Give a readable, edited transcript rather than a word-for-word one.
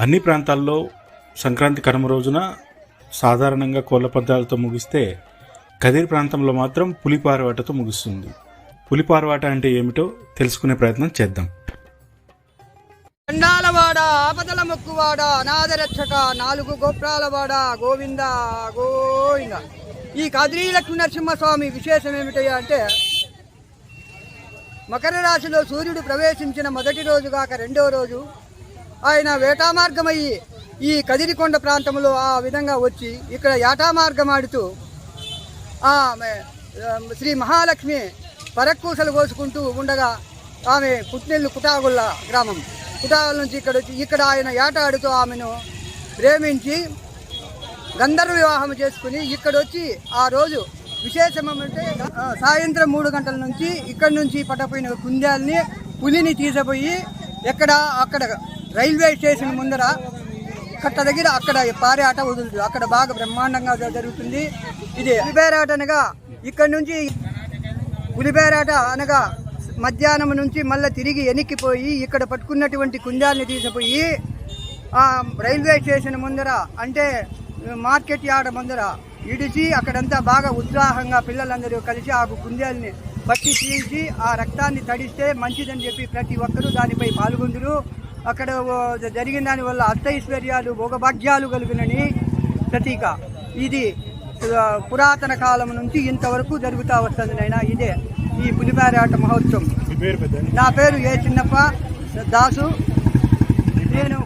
అన్ని ప్రాంతాల్లో సంక్రాంతి కనుమ రోజున సాధారణంగా కోళ్ల పందాలతో ముగిస్తే కదిరి ప్రాంతంలో మాత్రం పులిపారవాటతో ముగుస్తుంది. పులిపారవాట అంటే ఏమిటో తెలుసుకునే ప్రయత్నం చేద్దాం. చండాలవాడ, ఆపదల మొక్కువాడ, అనాథరక్షక, నాలుగు గోప్రాలవాడ, గోవింద గోవింద. ఈ కదిరి లక్ష్మీ నరసింహస్వామి విశేషం ఏమిటయ్యా అంటే, మకర రాశిలో సూర్యుడు ప్రవేశించిన మొదటి రోజు కాక రెండవ రోజు ఆయన వేటామార్గమయ్యి ఈ కదిరికొండ ప్రాంతంలో ఆ విధంగా వచ్చి ఇక్కడ యాటామార్గం ఆడుతూ శ్రీ మహాలక్ష్మి పరక్కూసలు కోసుకుంటూ ఉండగా ఆమె పుట్టినెల్లు కుటాగుళ్ళ గ్రామం, కుటాగుల నుంచి ఇక్కడ వచ్చి ఇక్కడ ఆయన యాట ఆడుతూ ఆమెను ప్రేమించి గంధర్వ వివాహం చేసుకుని ఇక్కడ వచ్చి ఆ రోజు విశేషం ఏమంటే సాయంత్రం 3 గంటల నుంచి ఇక్కడ నుంచి పట్టపోయిన కుందేల్ని పులిని తీసుకుపోయి అక్కడ రైల్వే స్టేషన్ ముందర కట్ట దగ్గర అక్కడ పారేట వదులుతుంది. అక్కడ బాగా బ్రహ్మాండంగా జరుగుతుంది. ఇది పులిపేరాట అనగా ఇక్కడ నుంచి పులిపేరాట అనగా మధ్యాహ్నం నుంచి మళ్ళీ తిరిగి వెనక్కిపోయి ఇక్కడ పట్టుకున్నటువంటి కుందేల్ని తీసుకుపోయి రైల్వే స్టేషన్ ముందర అంటే మార్కెట్ యార్డ్ ముందర ఇడిచి అక్కడంతా బాగా ఉత్సాహంగా పిల్లలందరూ కలిసి ఆ కుందేల్ని పట్టి తీసి ఆ రక్తాన్ని తడిస్తే మంచిదని చెప్పి ప్రతి ఒక్కరూ దానిపై పాల్గొందరు. అక్కడ జరిగిన దానివల్ల అష్టైశ్వర్యాలు భోగభాగ్యాలు కలిగినని ప్రతీక. ఇది పురాతన కాలం నుంచి ఇంతవరకు జరుగుతూ వస్తుంది నైనా. ఇదే ఈ పులిపేరాట మహోత్సవం. నా పేరు ఏ చిన్నప్ప దాసు. నేను